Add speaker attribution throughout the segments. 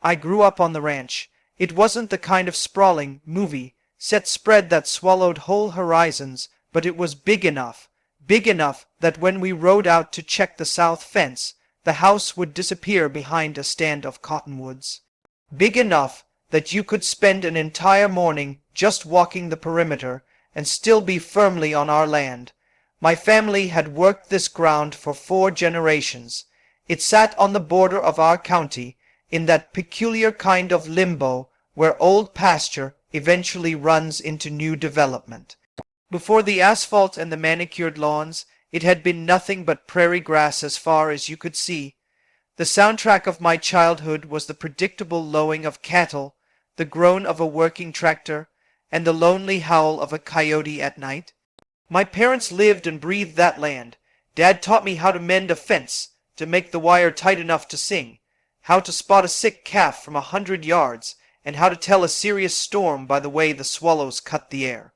Speaker 1: I grew up on the ranch. It wasn't the kind of sprawling, movie set spread that swallowed whole horizons, but it was big enough that when we rode out to check the south fence, the house would disappear behind a stand of cottonwoods. Big enough that you could spend an entire morning just walking the perimeter and still be firmly on our land. My family had worked this ground for 4 generations. It sat on the border of our county, in that peculiar kind of limbo where old pasture eventually runs into new development. Before the asphalt and the manicured lawns, it had been nothing but prairie grass as far as you could see. The soundtrack of my childhood was the predictable lowing of cattle, the groan of a working tractor, and the lonely howl of a coyote at night. My parents lived and breathed that land. Dad taught me how to mend a fence, to make the wire tight enough to sing, how to spot a sick calf from 100 yards, and how to tell a serious storm by the way the swallows cut the air.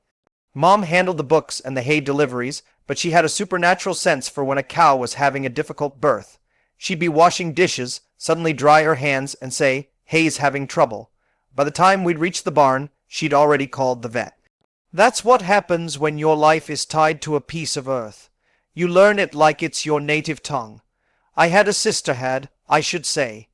Speaker 1: Mom handled the books and the hay deliveries, but she had a supernatural sense for when a cow was having a difficult birth. She'd be washing dishes, suddenly dry her hands, and say, "Hay's having trouble." By the time we'd reached the barn, she'd already called the vet. That's what happens when your life is tied to a piece of earth. You learn it like it's your native tongue. I had a sister I should say.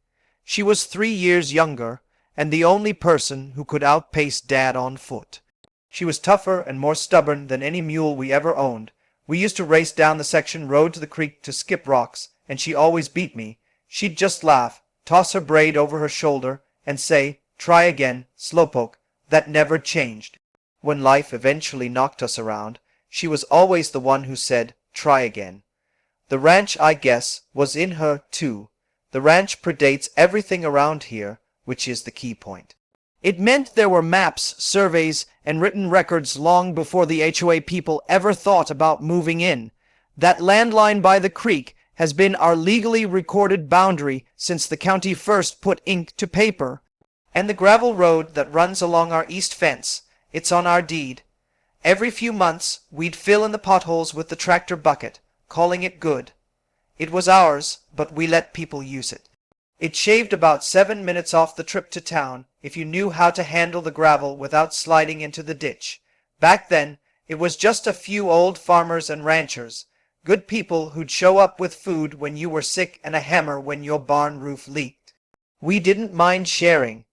Speaker 1: She was 3 years younger, and the only person who could outpace Dad on foot. She was tougher and more stubborn than any mule we ever owned. We used to race down the section road to the creek to skip rocks, and she always beat me. She'd just laugh, toss her braid over her shoulder, and say, "Try again, slowpoke." That never changed. When life eventually knocked us around, she was always the one who said, "Try again." The ranch, I guess, was in her, too. The ranch predates everything around here, which is the key point. It meant there were maps, surveys, and written records long before the HOA people ever thought about moving in. That landline by the creek has been our legally recorded boundary since the county first put ink to paper. And the gravel road that runs along our east fence, it's on our deed. Every few months we'd fill in the potholes with the tractor bucket, calling it good. It was ours, but we let people use it. It shaved about 7 minutes off the trip to town if you knew how to handle the gravel without sliding into the ditch. Back then, it was just a few old farmers and ranchers, good people who'd show up with food when you were sick and a hammer when your barn roof leaked. We didn't mind sharing.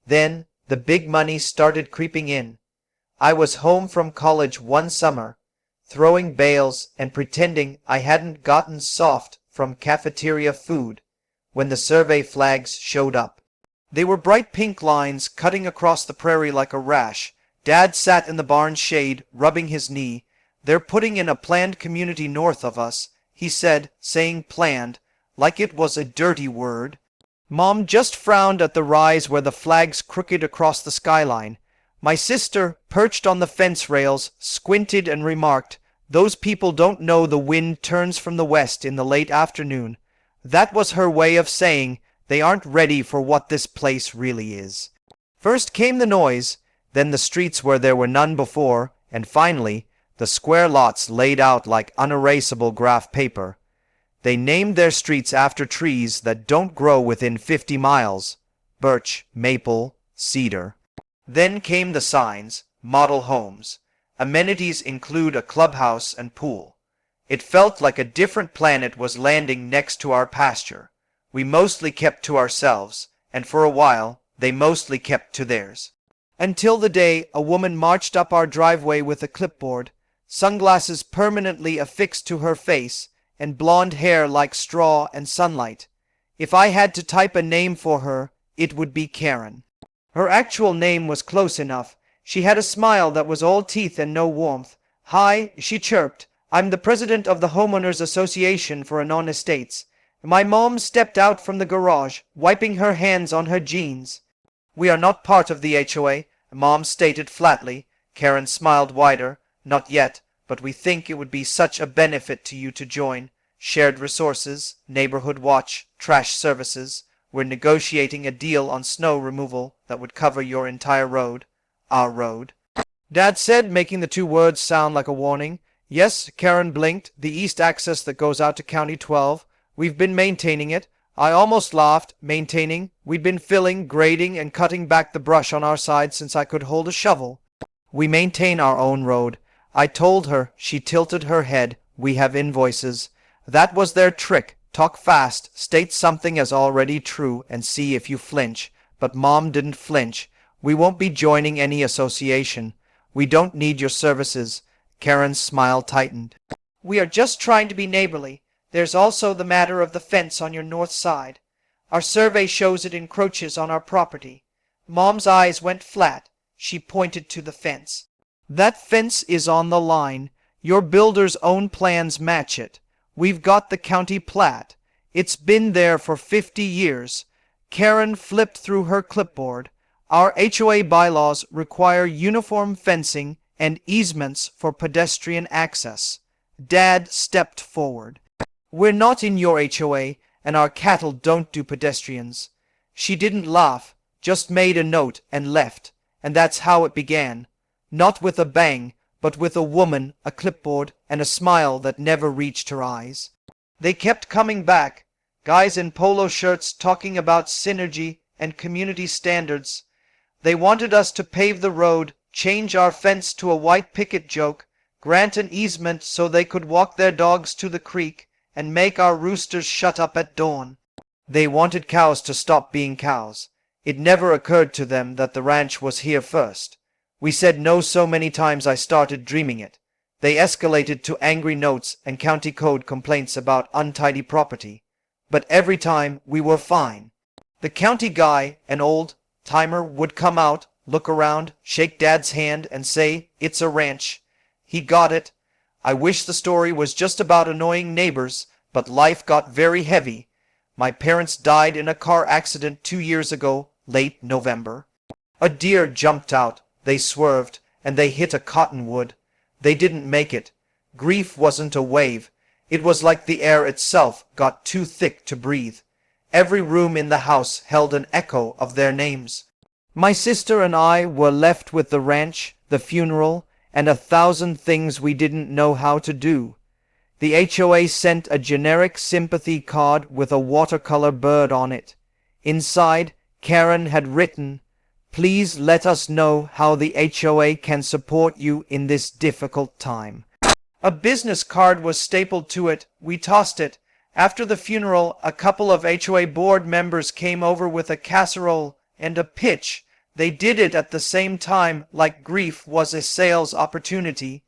Speaker 1: Then the big money started creeping in. I was home from college one summer, throwing bales and pretending I hadn't gotten soft from cafeteria food, when the survey flags showed up. They were bright pink lines cutting across the prairie like a rash. Dad sat in the barn shade, rubbing his knee. "They're putting in a planned community north of us," he said, saying planned, like it was a dirty word. Mom just frowned at the rise where the flags crooked across the skyline. My sister, perched on the fence rails, squinted and remarked, "Those people don't know the wind turns from the west in the late afternoon." That was her way of saying they aren't ready for what this place really is. First came the noise, then the streets where there were none before, and finally, the square lots laid out like unerasable graph paper. They named their streets after trees that don't grow within 50 miles. Birch, maple, cedar. Then came the signs, model homes. Amenities include a clubhouse and pool. It felt like a different planet was landing next to our pasture. We mostly kept to ourselves, and for a while, they mostly kept to theirs. Until the day a woman marched up our driveway with a clipboard, sunglasses permanently affixed to her face, and blonde hair like straw and sunlight. If I had to type a name for her, it would be Karen. Her actual name was close enough. She had a smile that was all teeth and no warmth. "Hi," she chirped. "I'm the president of the Homeowners Association for Anon Estates." My mom stepped out from the garage, wiping her hands on her jeans. "We are not part of the HOA," Mom stated flatly. Karen smiled wider. "Not yet, but we think it would be such a benefit to you to join. Shared resources, neighborhood watch, trash services. We're negotiating a deal on snow removal that would cover your entire road. Our road." Dad said, making the 2 words sound like a warning. "Yes," Karen blinked. "The east access that goes out to County 12. We've been maintaining it. I almost laughed, maintaining we'd been filling, grading, and cutting back the brush on our side since I could hold a shovel. We maintain our own road. I told her. She tilted her head. We have invoices. That was their trick. Talk fast, state something as already true, and see if you flinch. But Mom didn't flinch. We won't be joining any association. We don't need your services. Karen's smile tightened. We are just trying to be neighborly. There's also the matter of the fence on your north side. Our survey shows it encroaches on our property. Mom's eyes went flat. She pointed to the fence. That fence is on the line. Your builder's own plans match it. We've got the county plat. It's been there for 50 years. Karen flipped through her clipboard. Our HOA bylaws require uniform fencing and easements for pedestrian access. Dad stepped forward. We're not in your HOA, and our cattle don't do pedestrians. She didn't laugh, just made a note and left, and that's how it began. Not with a bang, but with a woman, a clipboard, and a smile that never reached her eyes. They kept coming back, guys in polo shirts talking about synergy and community standards. They wanted us to pave the road, change our fence to a white picket joke, grant an easement so they could walk their dogs to the creek, and make our roosters shut up at dawn. They wanted cows to stop being cows. It never occurred to them that the ranch was here first. We said no so many times I started dreaming it. They escalated to angry notes and county code complaints about untidy property. But every time we were fine. The county guy, an old-timer, would come out, look around, shake Dad's hand, and say, "It's a ranch." He got it. I wish the story was just about annoying neighbors, but life got very heavy. My parents died in a car accident 2 years ago, late November. A deer jumped out. They swerved, and they hit a cottonwood. They didn't make it. Grief wasn't a wave. It was like the air itself got too thick to breathe. Every room in the house held an echo of their names. My sister and I were left with the ranch, the funeral, and 1,000 things we didn't know how to do. The HOA sent a generic sympathy card with a watercolor bird on it. Inside, Karen had written, "Please let us know how the HOA can support you in this difficult time." A business card was stapled to it. We tossed it. After the funeral, a couple of HOA board members came over with a casserole and a pitch. They did it at the same time, like grief was a sales opportunity.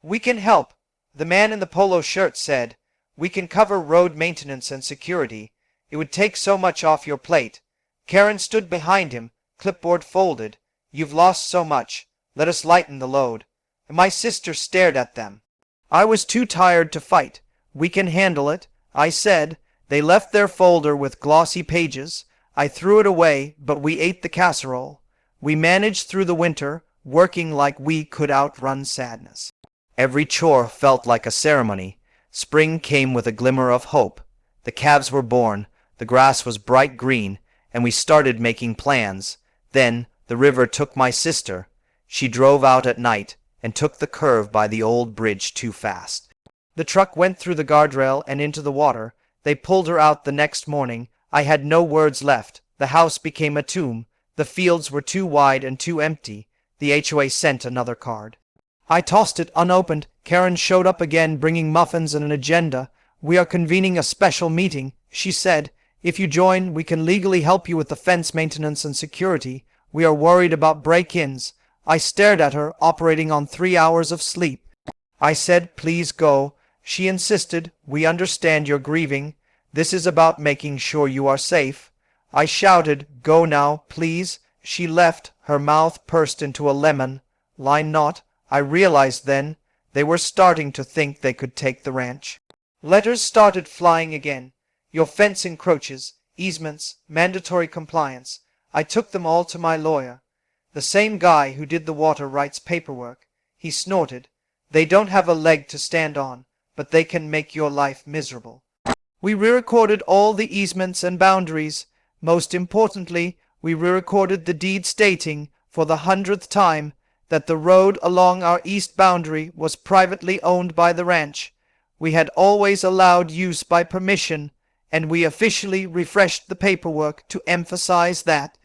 Speaker 1: "We can help," the man in the polo shirt said. "We can cover road maintenance and security. It would take so much off your plate." Karen stood behind him, clipboard folded. "You've lost so much. Let us lighten the load." And my sister stared at them. I was too tired to fight. "We can handle it," I said. They left their folder with glossy pages. I threw it away, but we ate the casserole. We managed through the winter, working like we could outrun sadness. Every chore felt like a ceremony. Spring came with a glimmer of hope. The calves were born, the grass was bright green, and we started making plans. Then the river took my sister. She drove out at night and took the curve by the old bridge too fast. The truck went through the guardrail and into the water. They pulled her out the next morning. I had no words left. The house became a tomb. The fields were too wide and too empty. The HOA sent another card. I tossed it unopened. Karen showed up again, bringing muffins and an agenda. "We are convening a special meeting," she said. "If you join, we can legally help you with the fence maintenance and security. We are worried about break-ins." I stared at her, operating on 3 hours of sleep. I said, "Please go." She insisted, "We understand you're grieving. This is about making sure you are safe." I shouted, "Go now, please." She left, her mouth pursed into a lemon. Line not. I realized then they were starting to think they could take the ranch. Letters started flying again. "Your fence encroaches, easements, mandatory compliance." I took them all to my lawyer. The same guy who did the water rights paperwork. He snorted. "They don't have a leg to stand on, but they can make your life miserable." We re-recorded all the easements and boundaries. Most importantly, we re-recorded the deed stating, for the 100th time, that the road along our east boundary was privately owned by the ranch. We had always allowed use by permission. and we officially refreshed the paperwork to emphasize that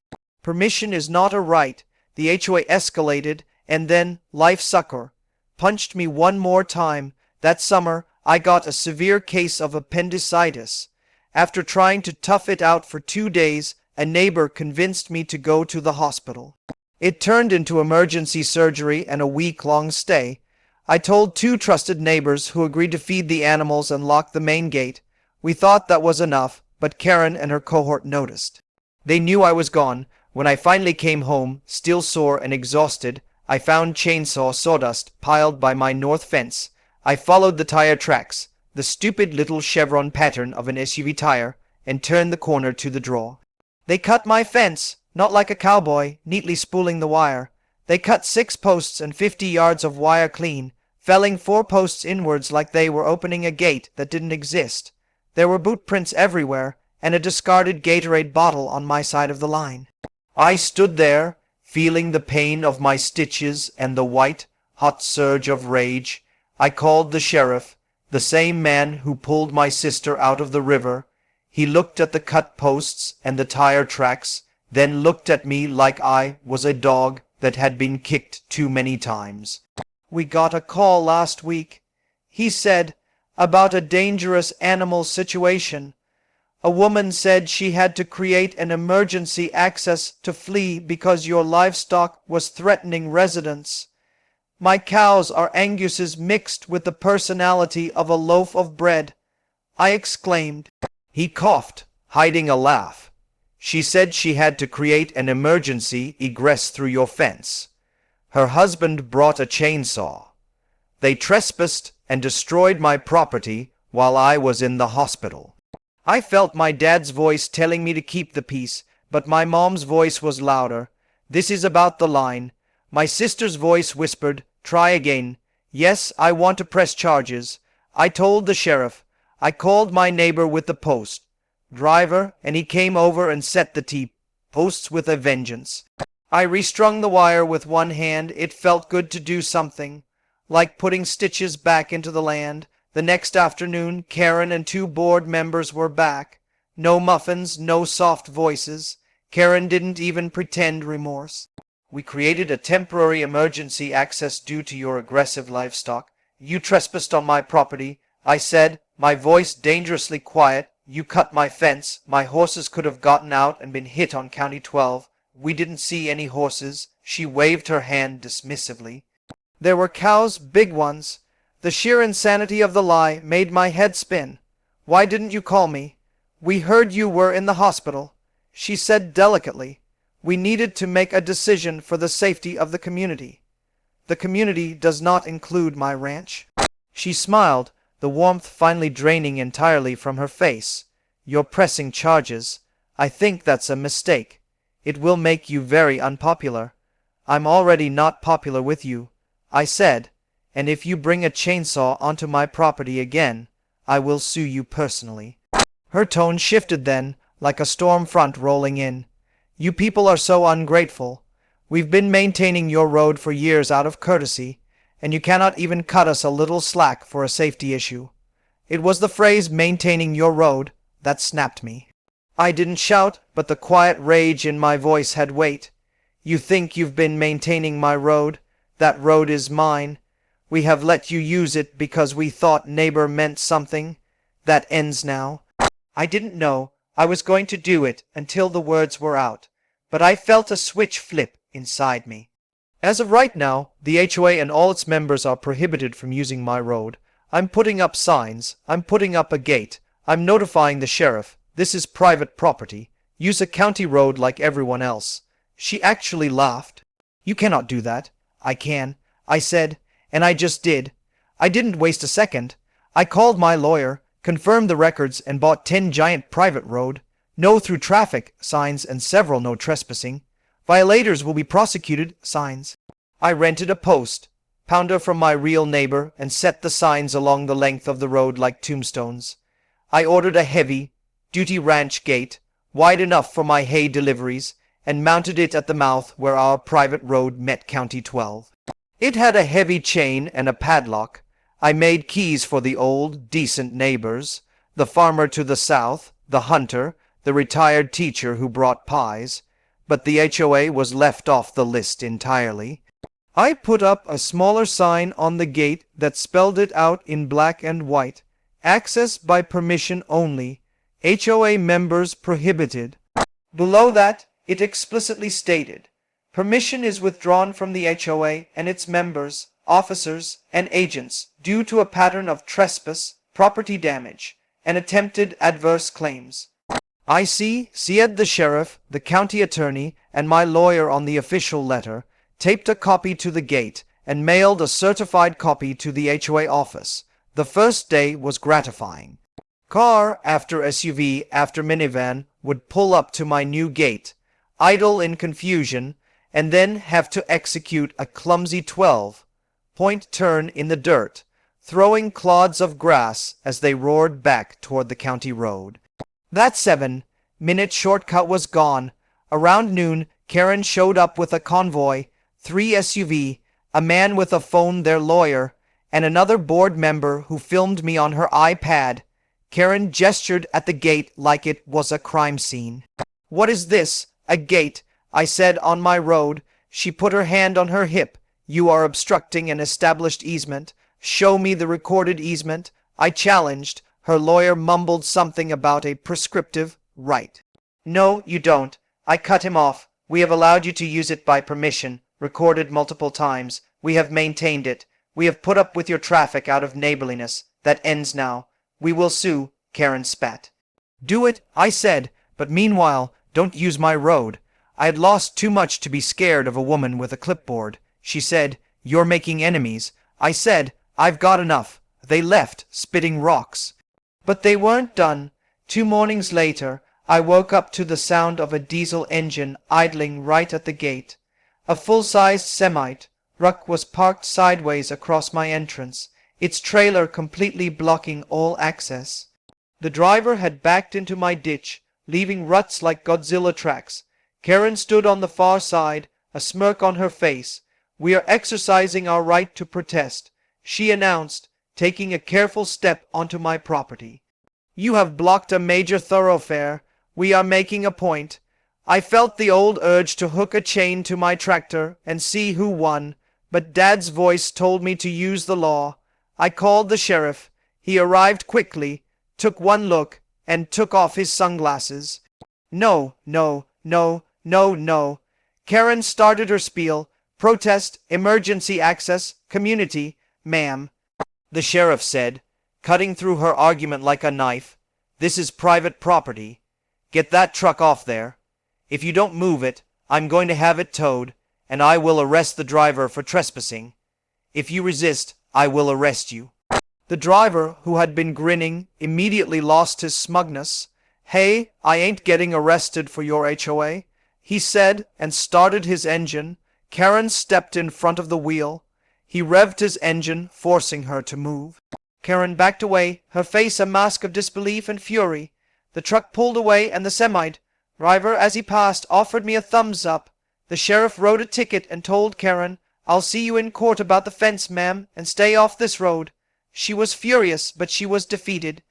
Speaker 1: permission is not a right. The HOA escalated, and then life sucker punched me one more time. That summer, I got a severe case of appendicitis. After trying to tough it out for 2 days, a neighbor convinced me to go to the hospital. It turned into emergency surgery and a week-long stay. I told 2 trusted neighbors who agreed to feed the animals and lock the main gate. We thought that was enough, but Karen and her cohort noticed. They knew I was gone. When I finally came home, still sore and exhausted, I found chainsaw sawdust piled by my north fence. I followed the tire tracks, the stupid little chevron pattern of an SUV tire, and turned the corner to the draw. They cut my fence, not like a cowboy, neatly spooling the wire. They cut 6 posts and 50 yards of wire clean, felling 4 posts inwards like they were opening a gate that didn't exist. There were boot prints everywhere, and a discarded Gatorade bottle on my side of the line. I stood there, feeling the pain of my stitches and the white, hot surge of rage. I called the sheriff, the same man who pulled my sister out of the river. He looked at the cut posts and the tire tracks, then looked at me like I was a dog that had been kicked too many times. We got a call last week, he said, about a dangerous animal situation. A woman said she had to create an emergency access to flee because your livestock was threatening residents. My cows are Angus's mixed with the personality of a loaf of bread, I exclaimed. He coughed, hiding a laugh. She said she had to create an emergency egress through your fence. Her husband brought a chainsaw. They trespassed and destroyed my property while I was in the hospital. I felt my dad's voice telling me to keep the peace, but my mom's voice was louder. This is about the line. My sister's voice whispered, try again. Yes, I want to press charges. I told the sheriff. I called my neighbor with the post driver, and he came over and set the T-posts with a vengeance. I restrung the wire with one hand. It felt good to do something, like putting stitches back into the land. The next afternoon, Karen and 2 board members were back. No muffins, no soft voices. Karen didn't even pretend remorse. We created a temporary emergency access due to your aggressive livestock. You trespassed on my property, I said, my voice dangerously quiet. You cut my fence. My horses could have gotten out and been hit on County 12. We didn't see any horses. She waved her hand dismissively. There were cows, big ones. The sheer insanity of the lie made my head spin. Why didn't you call me? We heard you were in the hospital. She said delicately. We needed to make a decision for the safety of the community. The community does not include my ranch. She smiled, the warmth finally draining entirely from her face. You're pressing charges. I think that's a mistake. It will make you very unpopular. I'm already not popular with you, I said, and if you bring a chainsaw onto my property again, I will sue you personally. Her tone shifted then, like a storm front rolling in. You people are so ungrateful. We've been maintaining your road for years out of courtesy, and you cannot even cut us a little slack for a safety issue. It was the phrase maintaining your road that snapped me. I didn't shout, but the quiet rage in my voice had weight. You think you've been maintaining my road? That road is mine. We have let you use it because we thought neighbor meant something. That ends now. I didn't know I was going to do it until the words were out, but I felt a switch flip inside me. As of right now, the HOA and all its members are prohibited from using my road. I'm putting up signs. I'm putting up a gate. I'm notifying the sheriff. This is private property. Use a county road like everyone else. She actually laughed. You cannot do that. I can, I said, and I just did. I didn't waste a second. I called my lawyer, confirmed the records, and bought 10 giant private road, no through traffic signs, and several no trespassing. Violators will be prosecuted signs. I rented a post pounder from my real neighbor and set the signs along the length of the road like tombstones. I ordered a heavy duty ranch gate, wide enough for my hay deliveries, and mounted it at the mouth where our private road met County 12. It had a heavy chain and a padlock. I made keys for the old, decent neighbors, the farmer to the south, the hunter, the retired teacher who brought pies, but the HOA was left off the list entirely. I put up a smaller sign on the gate that spelled it out in black and white. Access by permission only. HOA members prohibited. Below that, it explicitly stated, permission is withdrawn from the HOA and its members, officers, and agents due to a pattern of trespass, property damage, and attempted adverse claims. I see, said the sheriff, the county attorney, and my lawyer on the official letter, taped a copy to the gate, and mailed a certified copy to the HOA office. The first day was gratifying. Car after SUV after minivan would pull up to my new gate, idle in confusion, and then have to execute a clumsy 12-point turn in the dirt, throwing clods of grass as they roared back toward the county road. That 7-minute shortcut was gone. Around noon, Karen showed up with a convoy, 3 SUV, a man with a phone, their lawyer, and another board member who filmed me on her iPad. Karen gestured at the gate like it was a crime scene. What is this? A gate, I said on my road. She put her hand on her hip. You are obstructing an established easement. Show me the recorded easement. I challenged. Her lawyer mumbled something about a prescriptive right. No, you don't. I cut him off. We have allowed you to use it by permission, recorded multiple times. We have maintained it. We have put up with your traffic out of neighborliness. That ends now. We will sue, Karen spat. Do it, I said, but meanwhile, don't use my road. I had lost too much to be scared of a woman with a clipboard. She said, you're making enemies. I said, I've got enough. They left, spitting rocks. But they weren't done. 2 mornings later, I woke up to the sound of a diesel engine idling right at the gate. A full-sized semi-truck was parked sideways across my entrance, its trailer completely blocking all access. The driver had backed into my ditch, leaving ruts like Godzilla tracks. Karen stood on the far side, a smirk on her face. We are exercising our right to protest, she announced, taking a careful step onto my property. You have blocked a major thoroughfare. We are making a point. I felt the old urge to hook a chain to my tractor and see who won, but Dad's voice told me to use the law. I called the sheriff. He arrived quickly, took one look, and took off his sunglasses. No, no, no, no, no. Karen started her spiel. Protest, emergency access, community, ma'am. The sheriff said, cutting through her argument like a knife. This is private property. Get that truck off there. If you don't move it, I'm going to have it towed, and I will arrest the driver for trespassing. If you resist, I will arrest you. The driver, who had been grinning, immediately lost his smugness. Hey, I ain't getting arrested for your HOA, he said, and started his engine. Karen stepped in front of the wheel. He revved his engine, forcing her to move. Karen backed away, her face a mask of disbelief and fury. The truck pulled away, and the semi-driver, as he passed, offered me a thumbs up. The sheriff wrote a ticket and told Karen, I'll see you in court about the fence, ma'am, and stay off this road. She was furious, but she was defeated.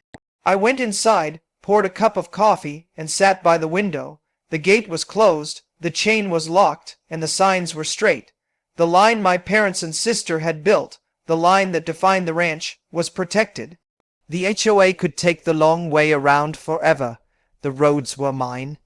Speaker 1: I went inside, poured a cup of coffee, and sat by the window. The gate was closed, the chain was locked, and the signs were straight. The line my parents and sister had built, the line that defined the ranch, was protected. The HOA could take the long way around forever. The roads were mine.